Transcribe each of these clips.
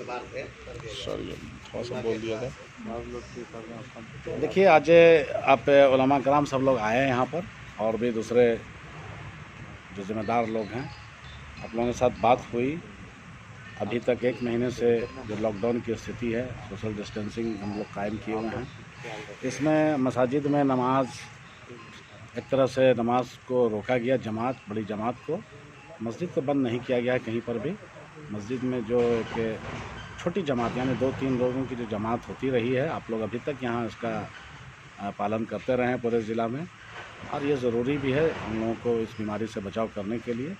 Sir ये थोड़ा सा बोल दिया था। देखिए, आज आप उलमा कराम सब लोग आए हैं यहाँ पर, और भी दूसरे जो जिम्मेदार लोग हैं, आप लोगों के साथ बात हुई। अभी तक 1 महीने से जो लॉकडाउन की स्थिति है, सोशल डिस्टेंसिंग हम लोग कायम किए हुए हैं। इसमें मसाजिद में नमाज, एक तरह से नमाज को रोका गया, जमात, बड़ी जमात को। मस्जिद को बंद नहीं किया गया है कहीं पर भी। मस्जिद में जो एक छोटी जमात, यानी 2-3 लोगों की जो जमात होती रही है, आप लोग अभी तक यहाँ इसका पालन करते रहे हैं पूरे ज़िला में, और ये ज़रूरी भी है हम लोगों को इस बीमारी से बचाव करने के लिए।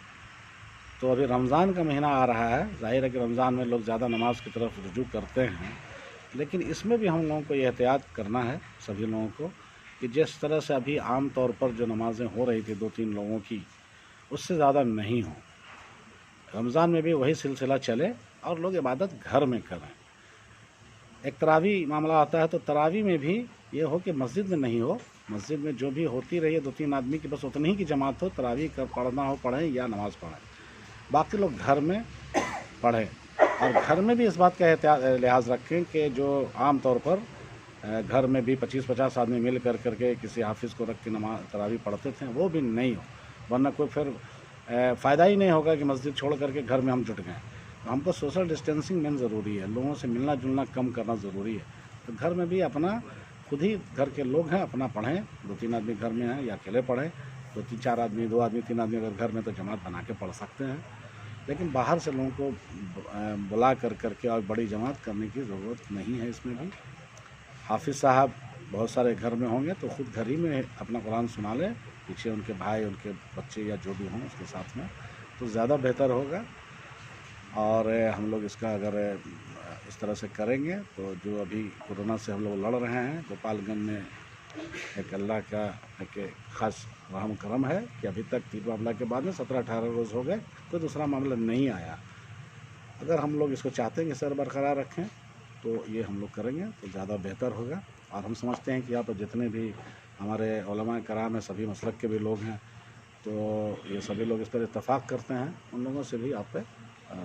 तो अभी रमज़ान का महीना आ रहा है, ज़ाहिर है कि रमज़ान में लोग ज़्यादा नमाज की तरफ रुजू करते हैं, लेकिन इसमें भी हम लोगों को ये एहतियात करना है सभी लोगों को कि जिस तरह से अभी आम तौर पर जो नमाज़ें हो रही थी 2-3 लोगों की, उससे ज़्यादा नहीं हो। रमज़ान में भी वही सिलसिला चले और लोग इबादत घर में करें। एक तरावी मामला आता है, तो तरावी में भी ये हो कि मस्जिद में नहीं हो, मस्जिद में जो भी होती रही है 2-3 आदमी की बस उतनी ही की जमात हो, तरावी का पढ़ना हो पढ़ें या नमाज़ पढ़ें, बाकी लोग घर में पढ़ें। और घर में भी इस बात का लिहाज रखें कि जो आम तौर पर घर में भी 25-50 आदमी मिल करके किसी हाफिज़ को रख के नमाज तरावी पढ़ते थे, वो भी नहीं हो, वरना कोई फिर फ़ायदा ही नहीं होगा कि मस्जिद छोड़ करके घर में हम जुट गए। तो हमको सोशल डिस्टेंसिंग मेन ज़रूरी है, लोगों से मिलना जुलना कम करना ज़रूरी है। तो घर में भी अपना खुद ही घर के लोग हैं अपना पढ़ें, 2-3 आदमी घर में हैं या अकेले पढ़ें, 2-4 आदमी, 2 आदमी, 3 आदमी अगर घर में तो जमात बना के पढ़ सकते हैं। लेकिन बाहर से लोगों को बुला करके और बड़ी जमात करने की ज़रूरत नहीं है। इसमें भी हाफिज़ साहब बहुत सारे घर में होंगे तो ख़ुद घर ही में अपना कुरान सुना लें, पीछे उनके भाई, उनके बच्चे या जो भी हों उसके साथ में, तो ज़्यादा बेहतर होगा। और हम लोग इसका अगर इस तरह से करेंगे तो जो अभी कोरोना से हम लोग लड़ रहे हैं, गोपालगंज में एक अल्लाह का एक ख़ास रहम करम है कि अभी तक 3 मामला के बाद में 17-18 रोज़ हो गए, कोई दूसरा मामला नहीं आया। अगर हम लोग इसको चाहते हैं कि सर बरकरार रखें तो ये हम लोग करेंगे तो ज़्यादा बेहतर होगा। और हम समझते हैं कि यहाँ पर जितने भी हमारे उलमा कराम हैं, सभी मसलक के भी लोग हैं, तो ये सभी लोग इस पर इत्तफाक़ करते हैं, उन लोगों से भी आप पे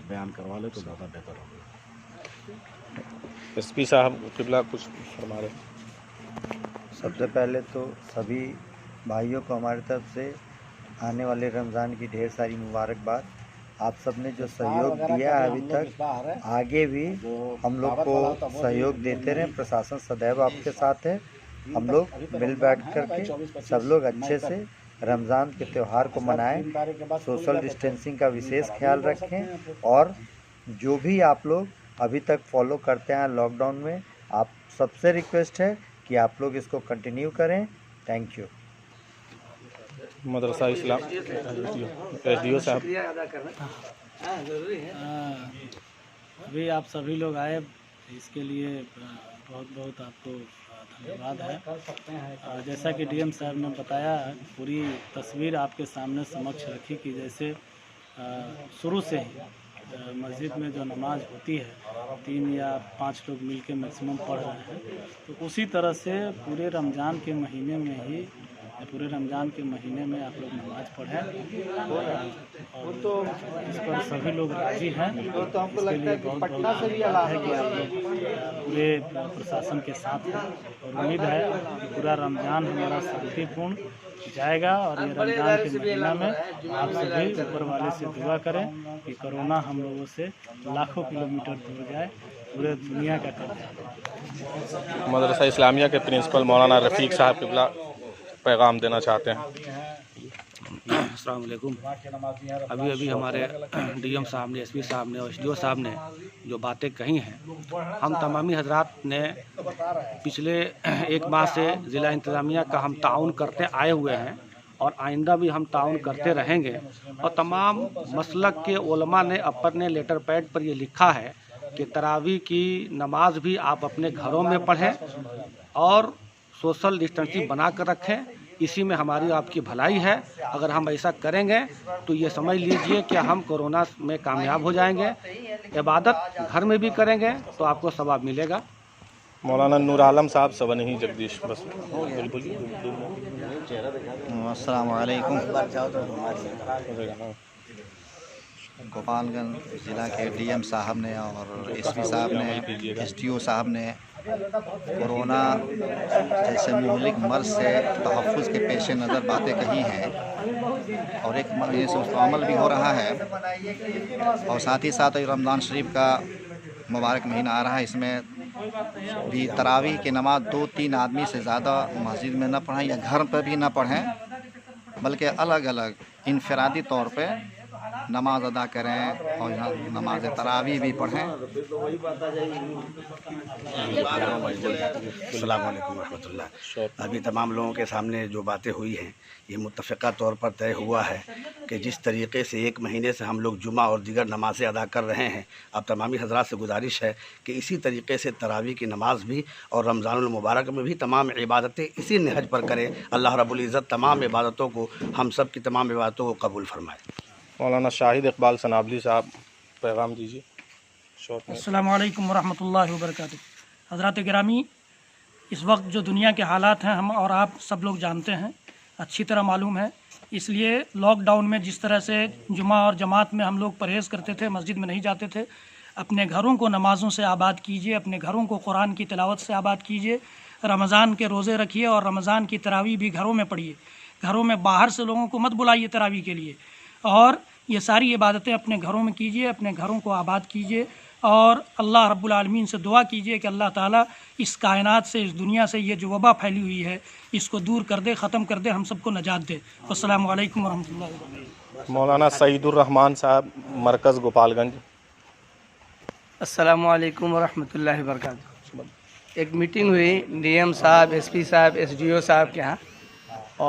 बयान करवा ले तो ज़्यादा बेहतर होगा। एसपी साहब क़िबला कुछ फरमा रहे। सबसे पहले तो सभी भाइयों को हमारी तरफ से आने वाले रमज़ान की ढेर सारी मुबारकबाद। आप सब ने जो सहयोग दिया है अभी तक, आगे भी हम लोग को सहयोग देते रहें। प्रशासन सदैव आपके साथ है। हम लोग मिल बैठ करके सब लोग अच्छे से रमज़ान के त्यौहार को मनाएं, सोशल डिस्टेंसिंग का विशेष ख्याल रखें, और जो भी आप लोग अभी तक फॉलो करते हैं लॉकडाउन में, आप सबसे रिक्वेस्ट है कि आप लोग इसको कंटिन्यू करें। Thank you. Madrasa Islam SDO साहब। अभी आप सभी लोग आए, इसके लिए बहुत बहुत आपको धन्यवाद है। जैसा कि डीएम साहब ने बताया, पूरी तस्वीर आपके सामने समक्ष रखी कि जैसे शुरू से ही मस्जिद में जो नमाज होती है 3 या 5 लोग मिलके मैक्सिमम पढ़ रहे हैं, तो उसी तरह से पूरे रमज़ान के महीने में आप लोग नमाज पढ़ें, और तो इस पर सभी लोग राजी हैं। इसके लिए बहुत बहुत धन्यवाद है कि आप लोग पूरे प्रशासन के साथ हैं, और उम्मीद है कि पूरा रमज़ान हमारा शांतिपूर्ण जाएगा। और ये रमज़ान के महीना में आप सभी ऊपर वाले से दुआ करें कि कोरोना हम लोगों से लाखों किलोमीटर दूर जाए, पूरे दुनिया का कर जाए। मदरसा इस्लामिया के प्रिंसिपल मौलाना रफ़ीक साहब क़िबला पैगाम देना चाहते हैं। अस्सलाम वालेकुम। अभी हमारे डीएम साहब ने, एसपी साहब ने और एसडीओ साहब ने जो बातें कही हैं, हम तमामी हजरात ने पिछले 1 माह से ज़िला इंतज़ामिया का हम ताउन करते आए हुए हैं, और आइंदा भी हम ताउन करते रहेंगे। और तमाम मसलक के उलमा ने अपने लेटर पैड पर ये लिखा है कि तरावी की नमाज भी आप अपने घरों में पढ़ें और सोशल डिस्टेंसिंग बना कर रखें। इसी में हमारी आपकी भलाई है। अगर हम ऐसा करेंगे तो ये समझ लीजिए कि हम कोरोना में कामयाब हो जाएंगे। इबादत घर में भी करेंगे तो आपको सवाब मिलेगा। मौलाना नूर आलम साहब सबनही जगदीश बस। अस्सलाम वालेकुम। गोपालगंज ज़िला के डीएम साहब ने और एसपी साहब ने, एसडीओ साहब ने कोरोना जैसे मुहलिक मर्ज से तहफ़्फ़ुज़ के पेश नज़र बातें कही हैं और एक महीने से उसका अमल भी हो रहा है। और साथ ही साथ रमज़ान शरीफ का मुबारक महीना आ रहा है, इसमें भी तरावीह की नमाज़ 2-3 आदमी से ज़्यादा मस्जिद में न पढ़ें या घर पर भी न पढ़ें, बल्कि अलग अलग इनफरादी तौर पे नमाज अदा करें और यहाँ नमाज तरावी भी पढ़ें। अस्सलाम वालेकुम रहमतुल्लाह। अभी तमाम लोगों के सामने जो बातें हुई हैं, ये मुत्तफ़िक़ा तौर पर तय हुआ है कि जिस तरीके से 1 महीने से हम लोग जुमा और दीगर नमाज़ें अदा कर रहे हैं, अब तमामी हज़रात से गुजारिश है कि इसी तरीके से तरावी की नमाज़ भी और रमज़ानुल मुबारक में भी तमाम इबादतें इसी नहज पर करें। अल्लाह रब्बुल इज़्ज़त तमाम इबादतों को, हम सब की तमाम इबादतों को कबूल फरमाए। मौलाना शाहिद इकबाल सनाबली साहब पैगाम दीजिए शॉर्ट में। अस्सलामु अलैकुम वरहमतुल्लाहि वबरकातुहू। हज़रात गिरामी, इस वक्त जो दुनिया के हालात हैं हम और आप सब लोग जानते हैं, अच्छी तरह मालूम है। इसलिए लॉकडाउन में जिस तरह से जुमा और जमात में हम लोग परहेज़ करते थे, मस्जिद में नहीं जाते थे, अपने घरों को नमाज़ों से आबाद कीजिए, अपने घरों को कुरान की तिलावत से आबाद कीजिए, रमज़ान के रोज़े रखिए और रमज़ान की तरावी भी घरों में पढ़िए। घरों में बाहर से लोगों को मत बुलाइए तरावी के लिए, और ये सारी इबादतें अपने घरों में कीजिए, अपने घरों को आबाद कीजिए और अल्लाह रब्बुल आलमीन से दुआ कीजिए कि अल्लाह ताला इस कायनात से, इस दुनिया से ये जो वबा फैली हुई है इसको दूर कर दे, ख़त्म कर दे, हम सबको नजात दे। अस्सलामु अलैकुम वरहमतुल्लाहि वबरकातुहू। मौलाना सईदुर्रहमान साहब मरकज़ गोपालगंज। अस्सलामु अलैकुम वरहमतुल्लाहि वबरकातुहू। एक मीटिंग हुई डीएम साहब, एसपी साहब, एसडीओ साहब के यहाँ,